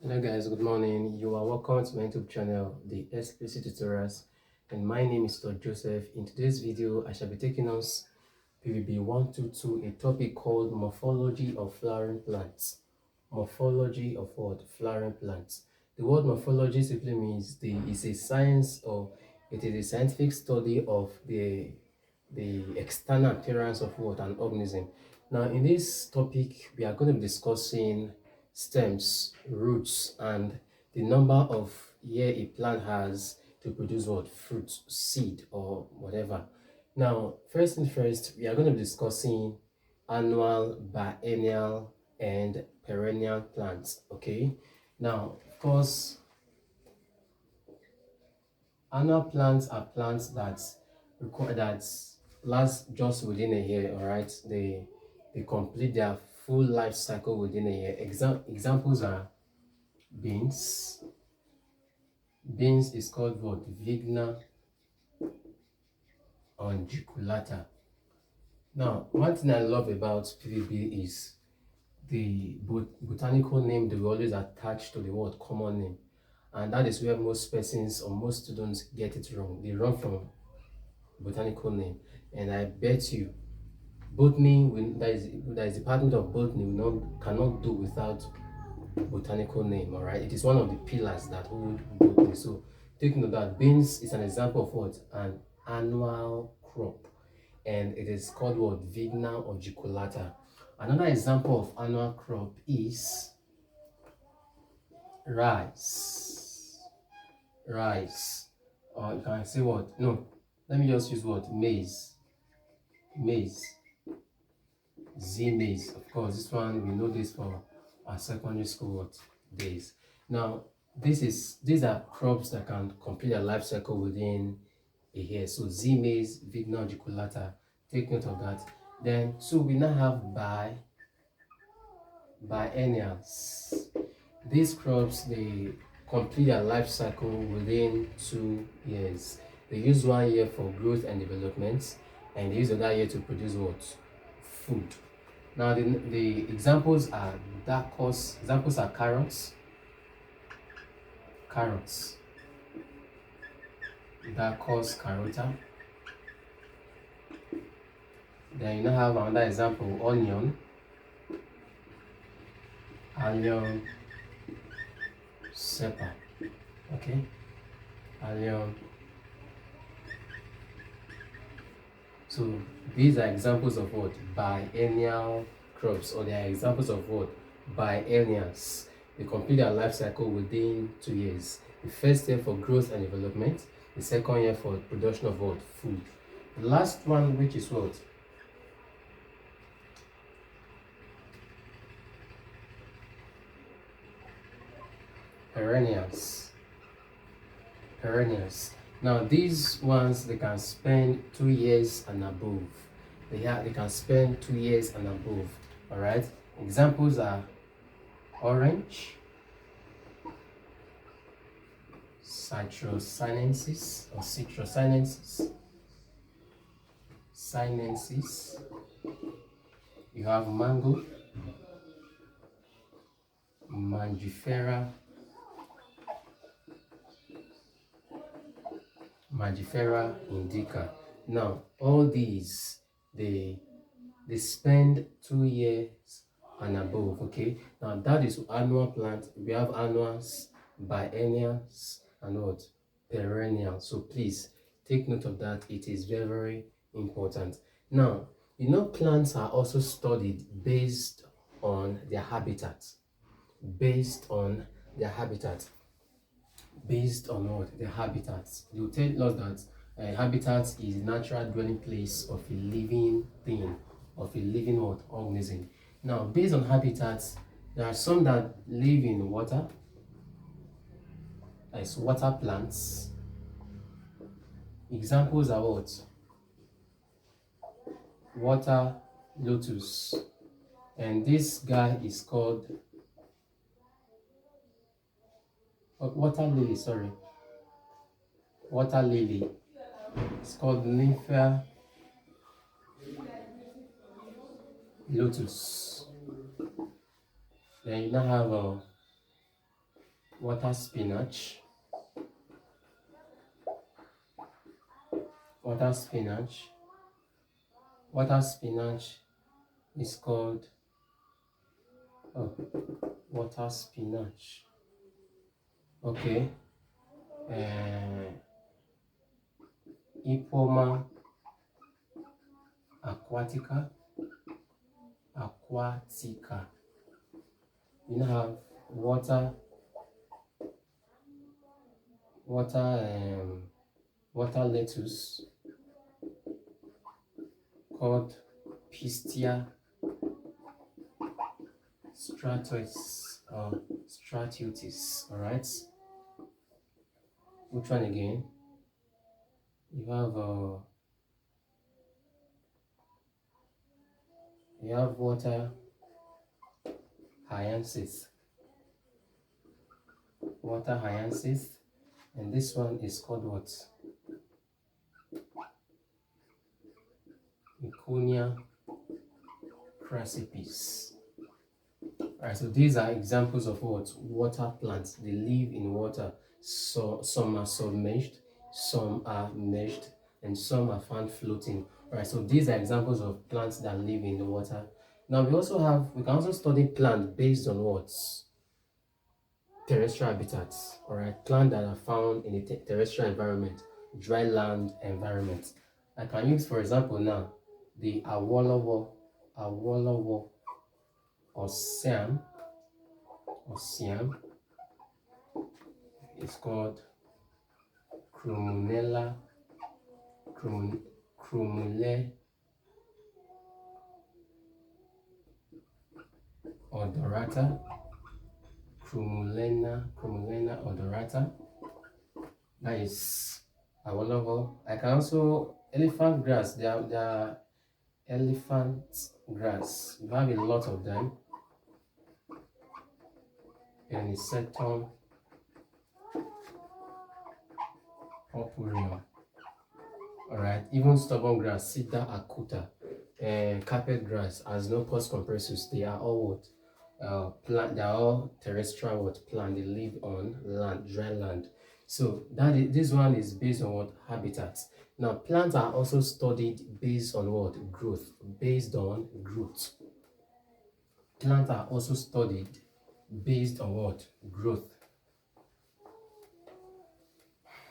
Hello guys, good morning. You are welcome to my YouTube channel, the Explicit Tutorials, and my name is Dr. Joseph. In today's video, I shall be taking us PVB 122, a topic called Morphology of Flowering Plants. Morphology of what? Flowering plants. The word morphology simply means it's a science, or it is a scientific study of the external appearance of what? An organism. Now, in this topic, we are going to be discussing stems, roots, and the number of year a plant has to produce what? Fruit, seed, or whatever. Now, first thing first, we are going to be discussing annual, biennial, and perennial plants. Okay. Now, of course, annual plants are plants that require that last just within a year. All right, they complete their full life cycle within a year. Examples are beans. Beans is called what? Vigna unguiculata. Now, one thing I love about PVB is the botanical name they will always attach to the word common name, and that is where most persons or most students get it wrong. They run from botanical name, and I bet you botany that is department of botany cannot do without botanical name. All right, it is one of the pillars that hold botany. So take note that beans is an example of what? An annual crop, and it is called what? Vigna or giculata. Another example of annual crop is rice, or you can say what? No, let me just use what? Maize, Z maize. Of course, this one we know this for our secondary school days. Now, these are crops that can complete their life cycle within a year. So Z maize, Vigna giculata. Take note of that. Then, so we now have biennials. These crops, they complete their life cycle within 2 years. They use 1 year for growth and development, and they use another year to produce what? Food. Now the examples are carrots, Darcos carota. Then you now have another example, onion, allium cepa. Okay, allium. So these are examples of what? Biennial crops, or they are examples of what? Biennials. They complete their life cycle within 2 years. The first year for growth and development, the second year for production of what? Food. The last one, which is what? Perennials. Now these ones, they can spend 2 years and above. They can spend 2 years and above. All right. Examples are orange, citrus sinensis. You have mango, Mangifera indica. Now all these, they spend 2 years and above. Okay, now that is annual plant. We have annuals, biennials, and what? Perennial. So please take note of that. It is very, very important. Now, plants are also studied based on their habitat. Based on their habitat. Based on what? Their habitats. They will tell us that habitat is the natural dwelling place of a living thing, of a living what? Organism. Now, based on habitats, there are some that live in water, as water plants. Examples are what? Water lotus. And this guy is called water lily, sorry. Water lily. It's called Nympha lotus. Then you now have water spinach, water spinach. Water spinach is called water spinach. Okay. Ipoma aquatica. Aquatica. You now have water lettuce called Pistia stratutis or stratutis. All right. Which one again? You have water hyacinth. Water hyacinth, and this one is called what? Miconia crassipes. Alright, so these are examples of what? Water plants. They live in water. So some are submerged, some are meshed, and some are found floating. Alright, so these are examples of plants that live in the water. Now we can also study plants based on what? Terrestrial habitats. Alright, plants that are found in a terrestrial environment, dry land environment. I can use, for example, now the Awolowo or Siam is called Crumule odorata. Crumulena odorata. That is Awolowo. I can also elephant grass. There are elephant grass. You have a lot of them. Anisetum purpureum. Alright, even stubborn grass, Sida acuta, carpet grass, Asnopus compressus, they are all what? They are all terrestrial what plant. They live on land, dry land. So this one is based on what? Habitats. Now plants are also studied based on what? Growth. Based on growth. Plants are also studied based on what? Growth.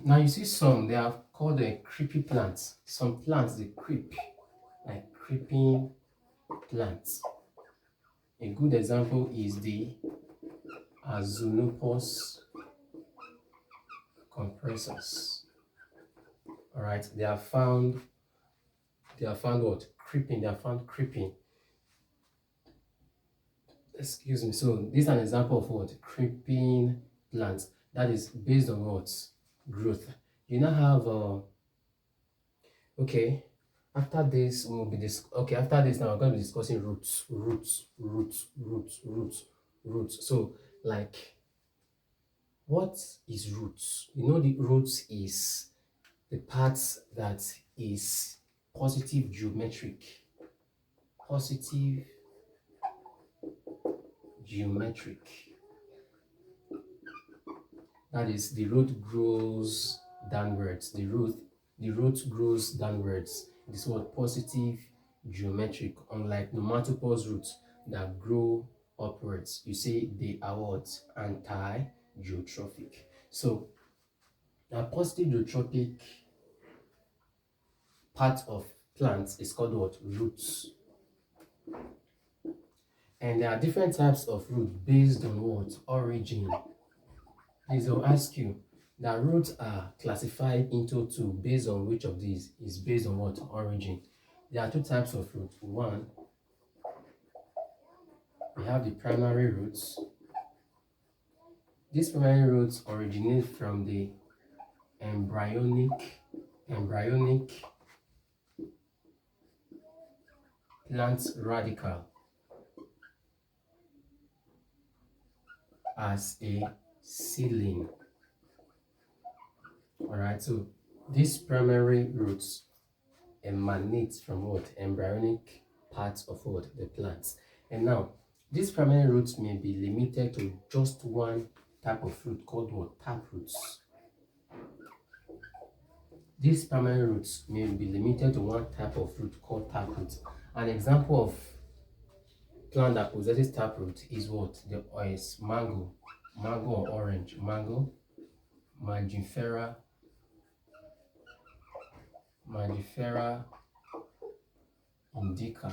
Now you see some, they are called the creepy plants. Some plants, they creep, like creeping plants. A good example is the Azunopus compressors. Alright, they are found what? Creeping, they are found creeping. Excuse me. So this is an example of what? Creeping plants. That is based on what? Growth. You now have okay. After this, after this, now we're going to be discussing roots. So, like, what is roots? You know, the roots is the part that is positive geometric. Positive geometric. That is, the root grows downwards. The root grows downwards. This is what? Positive geometric. Unlike pneumatopause roots that grow upwards, you see they are what? Anti-geotrophic. So a positive geotropic part of plants is called what? Roots. And there are different types of roots based on what? Origin. This will ask you that roots are classified into two based on which of these is based on what? Origin. There are two types of roots. One, we have the primary roots. These primary roots originate from the embryonic plant radical as a seedling. Alright, so these primary roots emanate from what? Embryonic parts of what? The plants. And now these primary roots may be limited to just one type of fruit called what? Tap roots. These primary roots may be limited to one type of fruit called taproot. An example of plant that possesses taproot is what? Is mango, mango or orange, mango, Mangifera, Mangifera indica.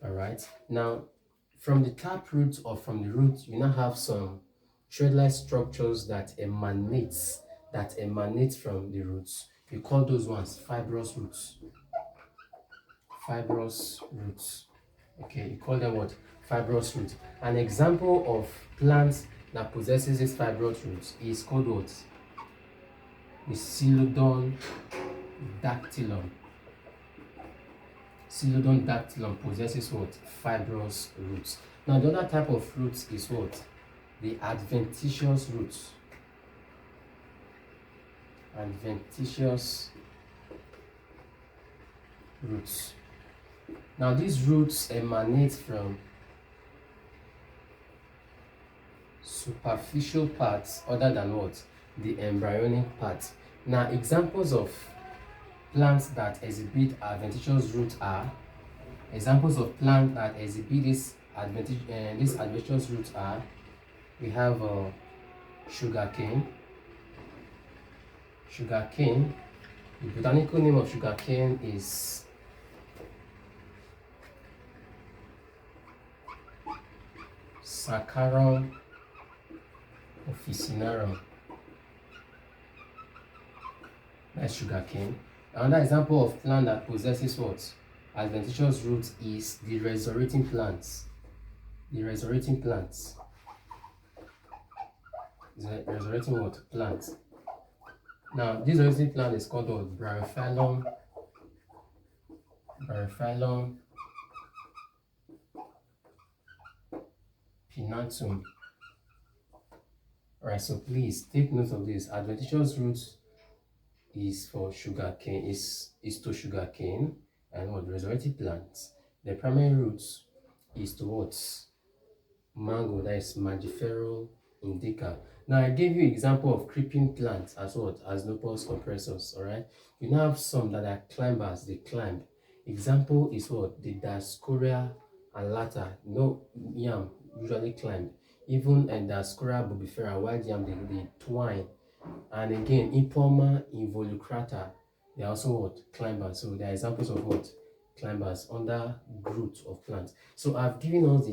All right. Now, from the taproot or from the root, you now have some thread-like structures that emanate from the roots. We call those ones fibrous roots. Fibrous roots. Okay, you call them what? Fibrous roots. An example of plants that possesses these fibrous roots is called what? The Coelodon dactylum. Coelodon dactylum possesses what? Fibrous roots. Now the other type of roots is what? The adventitious roots. Adventitious roots. Now these roots emanate from superficial parts other than what? The embryonic part. Now examples of plants that exhibit adventitious roots are these adventitious roots are, we have sugarcane. Sugarcane, the botanical name of sugarcane is Saccharum officinarum. That's sugarcane. Another example of plant that possesses what? Adventitious roots is the resurrecting plants. The resurrecting plants. The resurrecting what? Plants. Now, this resurrecting plant is called what? Bryophyllum pinnatum. Alright, so please take note of this. Adventitious roots is for sugarcane, is to sugarcane, and what? Resurrected plants. The primary roots is to what? Mango, that is Mangifera indica. Now I gave you example of creeping plants as what? As Nopals compressors. Alright, you now have some that are climbers, they climb. Example is what? The Dioscorea alata. No yam usually climb. Even Dioscorea bubifera, wild yam, they twine. And again, Ipoma involucrata, they are also what? Climbers. So they are examples of what? Climbers under roots of plants. So I've given us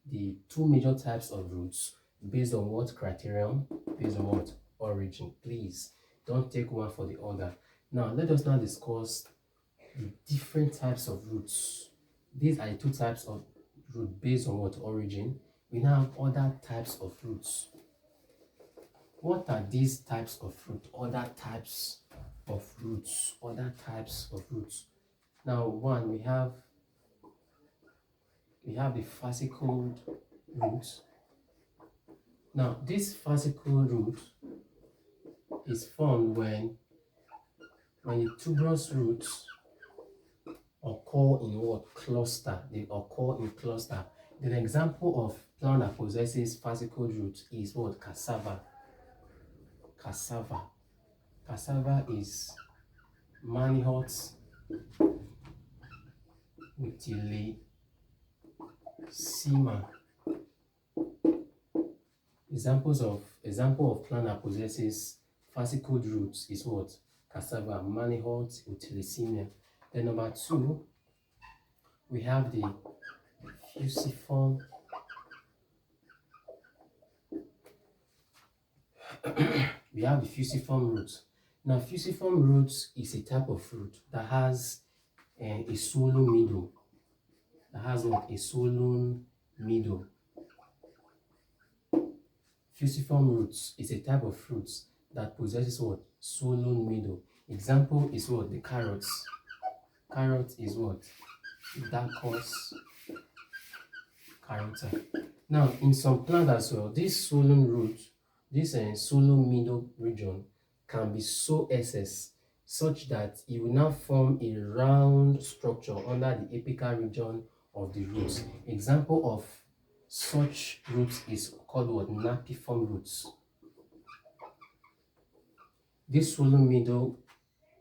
the two major types of roots based on what criterion? Based on what? Origin. Please don't take one for the other. Now let us now discuss the different types of roots. These are the two types of root based on what? Origin. We now have other types of roots. What are these types of fruit? Other types of roots. Other types of roots. Now, one, we have the fascicled roots. Now, this fascicled root is formed when the tuberous roots occur in what? Cluster. They occur in cluster. The example of plant that possesses fascicled roots is what? Cassava. Cassava is Manihot utilissima. Example of plant that possesses fascicled roots is what? Cassava, Manihot utilissima. Then number two, we have the fusiform roots. Now, fusiform roots is a type of fruit that has a swollen middle. That has what? A swollen middle. Fusiform roots is a type of fruits that possesses what? Swollen middle. Example is what? The carrots. Carrot is what? Dacus carota. Now, in some plants as well, this swollen root, this swollen middle region can be so excess such that it will now form a round structure under the apical region of the roots. Example of Such roots is called what? Napiform roots. This swollen middle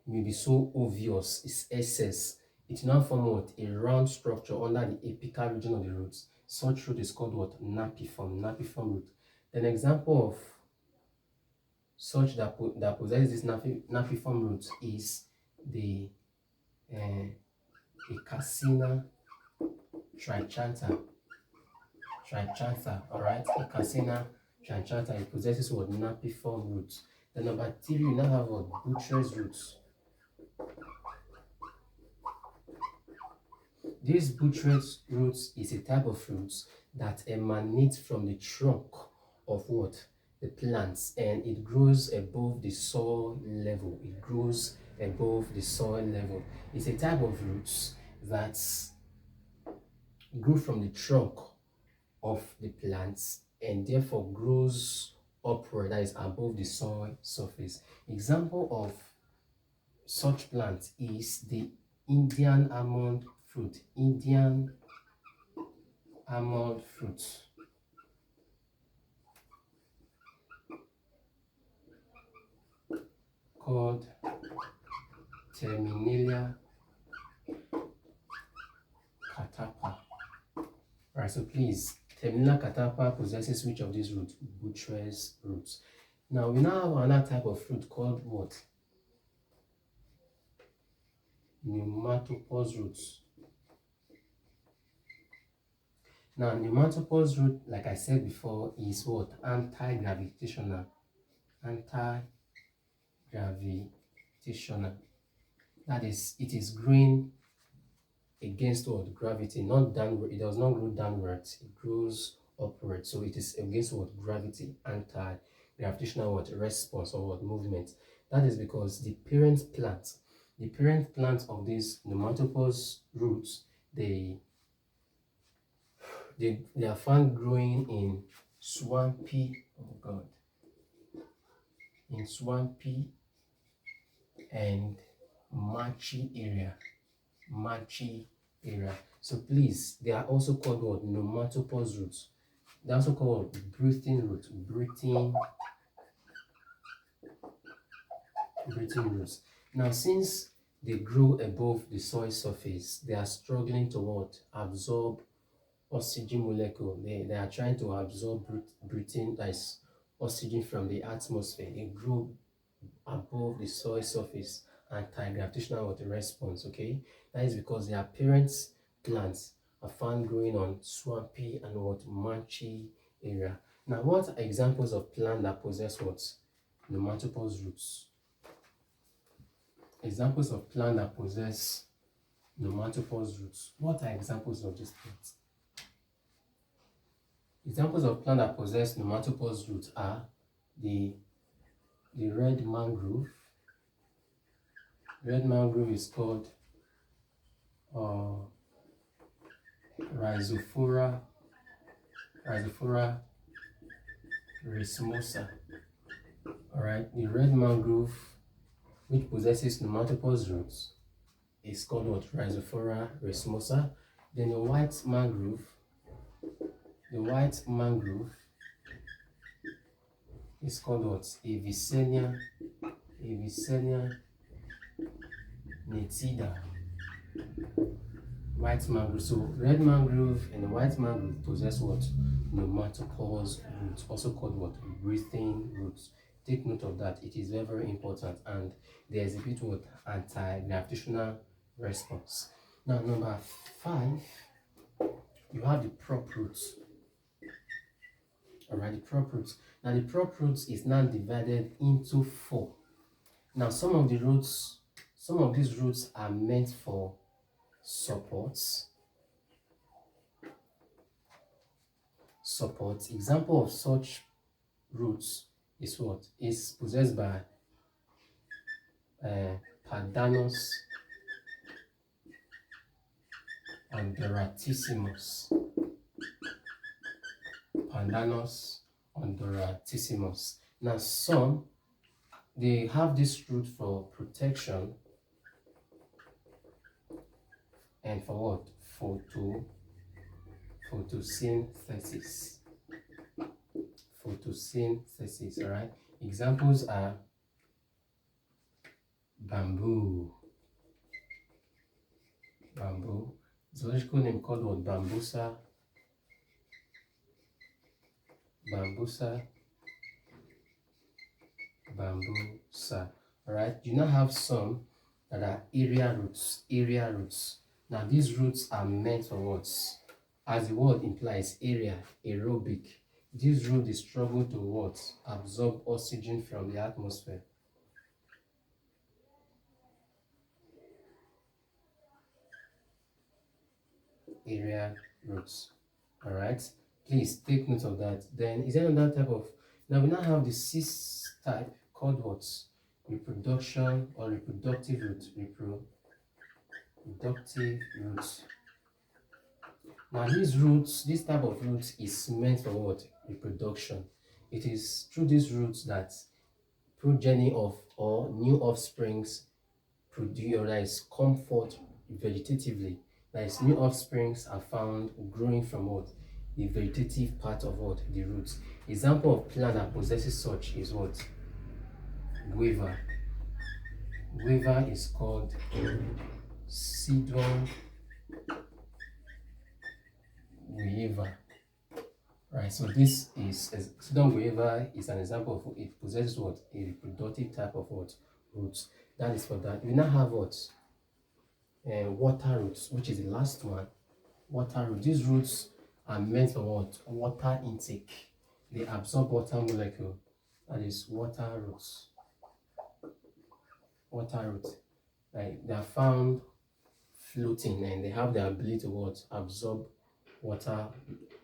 may be so obvious, it's excess. It now form what? A round structure under the apical region of the roots. Such root is called what? Napiform root. An example of such that possesses this napiform root is the Acacia trichantha. All right, Acacia trichantha. It possesses what? Napiform roots. The number 3, you now have what? Buttress roots. This buttress roots is a type of roots that emanates from the trunk of what? The plants, and it grows above the soil level. It grows above the soil level. It's a type of roots that grow from the trunk of the plants and therefore grows upward, that is above the soil surface. Example of such plant is the Indian almond fruit. Indian almond fruit. Called Terminalia catapa. Alright, so please, Terminalia catapa possesses which of these roots? Buttress roots. Now we now have another type of fruit called what? Pneumatopause roots. Now, pneumatopause root, like I said before, is what? Anti-gravitational. Anti-gravitational. That is, it is growing against what? Gravity, not downward. It does not grow downwards. It grows upward. So it is against what? Gravity. Anti-gravitational what? Response or what? Movement. That is because the parent plant of these pneumatopause roots, they are found growing in swampy, in swampy and marshy area. So please, they are also called what? Pneumatopause roots. They're also called breathing roots. Breathing roots. Now, since they grow above the soil surface, they are struggling to what? Absorb oxygen molecule. They are trying to absorb breathing, that is oxygen from the atmosphere. They grow above the soil surface. Anti-gravitational response. Okay, that is because their parent plants are found growing on swampy and what? Marshy area. Now, what are examples of plants that possess what? Pneumatopause roots. Examples of plants that possess pneumatopause roots. What are examples of these plants? Examples of plants that possess pneumatopause roots are the red mangrove. Red mangrove is called Rhizophora racemosa. Alright, the red mangrove, which possesses pneumatopause roots, is called what? Rhizophora racemosa. Then the white mangrove is called what? Avicennia nitida. White mangrove. So red mangrove and white mangrove possess what? Pneumatopause roots, also called what? Breathing roots. Take note of that. It is very, very important, and they exhibit what? Anti-gravitational response. Now, number 5, you have the prop roots. Alright, the prop roots. Now, the prop roots is now divided into 4. Now, some of these roots are meant for supports. Example of such roots is what? Is possessed by Pandanus ondoratissimus. Now, some, they have this root for protection and for what? Photosynthesis. Photosynthesis, all right? Examples are bamboo. Bamboo. Zoological name called what? Bambusa. Bambusa. Bambusa. All right? You now have some that are area roots. Area roots. Now these roots are meant for what? As the word implies, area, aerobic. These roots struggle to what? Absorb oxygen from the atmosphere. Area roots. All right, please take note of that. Then is there another type of, now we now have the cis type called what? Reproduction or reproductive root. Reproductive roots. Now these roots, this type of roots is meant for what? Reproduction. It is through these roots that progeny of or new offsprings produce, or that is comfort vegetatively. That is, new offsprings are found growing from what? The vegetative part of what? The roots. Example of plant that possesses such is what? Guava. Guava is called Sidon guava. Right, so this is Sidon guava is an example of it possesses what? A reproductive type of what? Roots. That is for that. We now have what? Water roots, which is the last one. Water roots. These roots are meant for what? Water intake. They absorb water molecule. That is water roots. Water roots. Like they are found floating and they have the ability to what? Absorb water,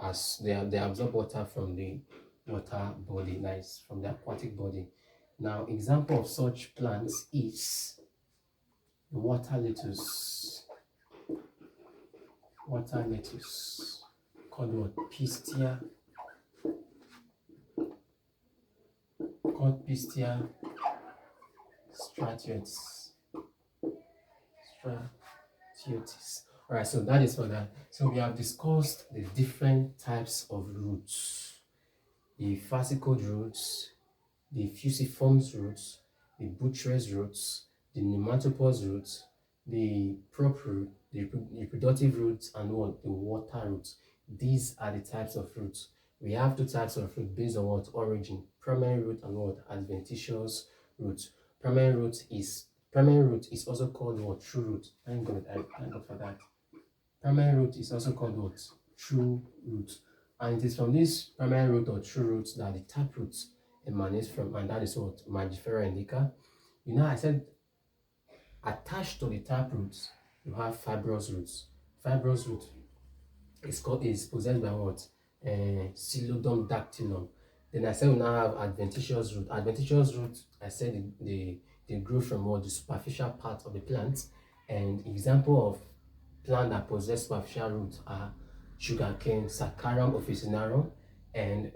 as they absorb water from the water body, nice, from the aquatic body. Now, example of such plants is the water lettuce. Water lettuce called what? Pistia. Called Pistia stratiotis. All right, so that is for that. So we have discussed the different types of roots: the fascicled roots, the fusiform roots, the buttress roots, the pneumatophore roots, the prop root, the reproductive roots, and what? The water roots. These are the types of roots. We have two types of root based on what? Origin: primary root and what? Adventitious root. Primary root is also called what? True root. Thank God for that. Primary root is also called what? True root. And it is from this primary root or true root that the taproot emanates from, and that is what? Magifera indica. You know, I said attached to the taproot you have fibrous roots. Fibrous root is possessed by what? Pseudodon dactylum. Then I said we now have adventitious root. Adventitious root, I said they grow from what? The superficial part of the plant. And example of plant that possess superficial roots are sugarcane, Saccharum officinarum, and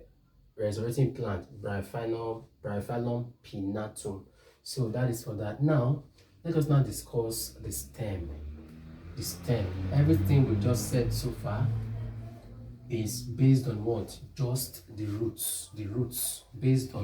resurrecting plant, Bryophyllum pinnatum. So that is for that. Now, let us now discuss the stem. The stem. Everything we just said so far is based on what? Just the roots. The roots based on